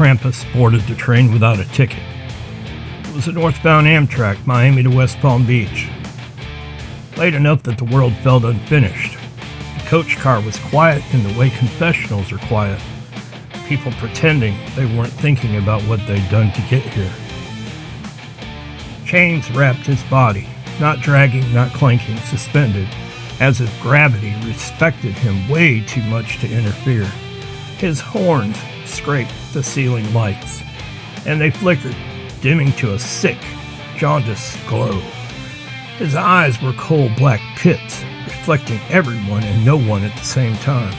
Krampus boarded the train without a ticket. It was a northbound Amtrak, Miami to West Palm Beach. Late enough that the world felt unfinished. The coach car was quiet in the way confessionals are quiet. People pretending they weren't thinking about what they'd done to get here. Chains wrapped his body, not dragging, not clanking, suspended, as if gravity respected him way too much to interfere. His horns scraped the ceiling lights, and they flickered, dimming to a sick, jaundiced glow. His eyes were coal black pits, reflecting everyone and no one at the same time.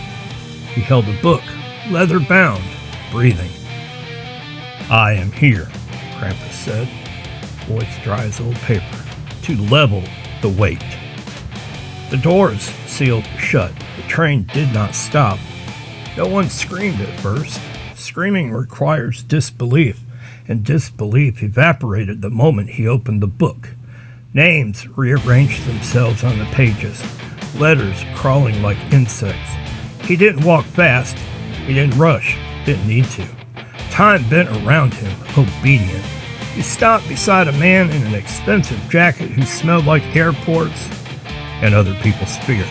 He held a book, leather-bound, breathing. "I am here," Krampus said, voice dry as old paper, "to level the weight." The doors sealed shut. The train did not stop. No one screamed at first. Screaming requires disbelief, and disbelief evaporated the moment he opened the book. Names rearranged themselves on the pages, letters crawling like insects. He didn't walk fast. He didn't rush. Didn't need to. Time bent around him, obedient. He stopped beside a man in an expensive jacket who smelled like airports and other people's fear.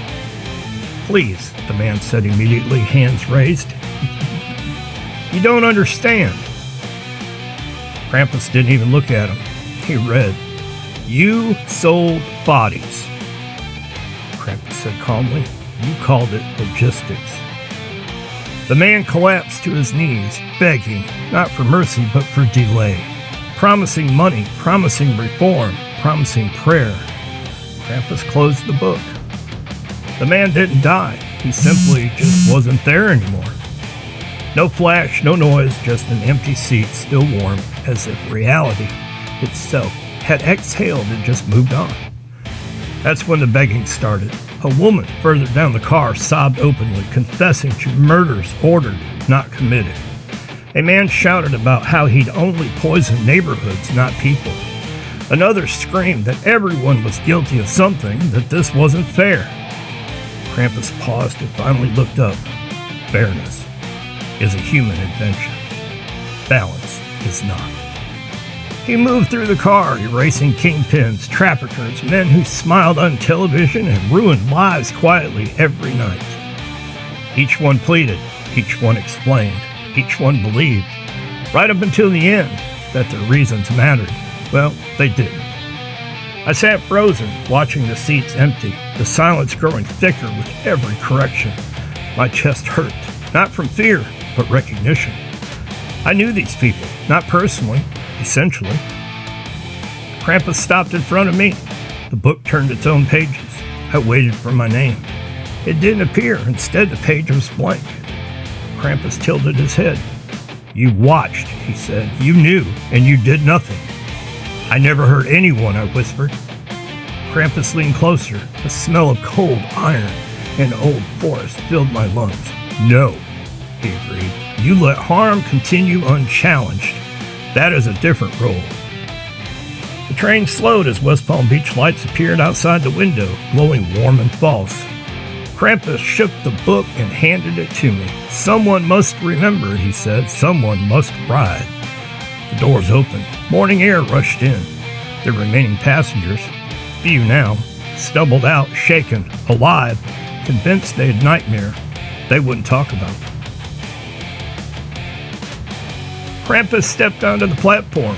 "Please," the man said immediately, hands raised. "You don't understand." Krampus didn't even look at him. He read, "You sold bodies." Krampus said calmly, "You called it logistics." The man collapsed to his knees, begging, not for mercy, but for delay. Promising money, promising reform, promising prayer. Krampus closed the book. The man didn't die. He simply just wasn't there anymore. No flash, no noise, just an empty seat, still warm, as if reality itself had exhaled and just moved on. That's when the begging started. A woman further down the car sobbed openly, confessing to murders ordered, not committed. A man shouted about how he'd only poisoned neighborhoods, not people. Another screamed that everyone was guilty of something, that this wasn't fair. Krampus paused and finally looked up. Fairness is a human invention. Balance is not. He moved through the car, erasing kingpins, traffickers, men who smiled on television and ruined lives quietly every night. Each one pleaded, each one explained, each one believed, right up until the end, that their reasons mattered. Well, they didn't. I sat frozen, watching the seats empty, the silence growing thicker with every correction. My chest hurt, not from fear, but recognition. I knew these people, not personally, essentially. Krampus stopped in front of me. The book turned its own pages. I waited for my name. It didn't appear. Instead, the page was blank. Krampus tilted his head. "You watched," he said. "You knew, and you did nothing." "I never hurt anyone," I whispered. Krampus leaned closer. The smell of cold iron and old forest filled my lungs. "No," he agreed. "You let harm continue unchallenged. That is a different role." The train slowed as West Palm Beach lights appeared outside the window, glowing warm and false. Krampus shook the book and handed it to me. "Someone must remember," he said. "Someone must ride." The doors opened. Morning air rushed in. The remaining passengers, few now, stumbled out, shaken, alive, convinced they had nightmare they wouldn't talk about. Krampus stepped onto the platform,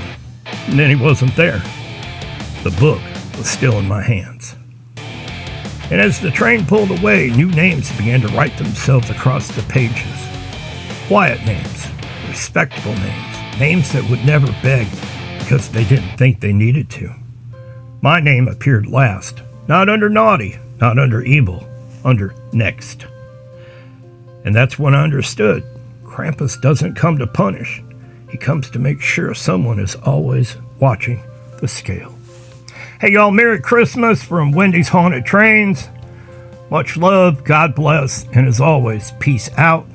and then he wasn't there. The book was still in my hands. And as the train pulled away, new names began to write themselves across the pages. Quiet names, respectable names, names that would never beg because they didn't think they needed to. My name appeared last, not under naughty, not under evil, under next. And that's when I understood. Krampus doesn't come to punish. He comes to make sure someone is always watching the scale. Hey y'all, Merry Christmas from Wendy's Haunted Trains. Much love, God bless, and as always, peace out.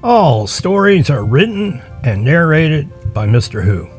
All stories are written and narrated by Mr. Who.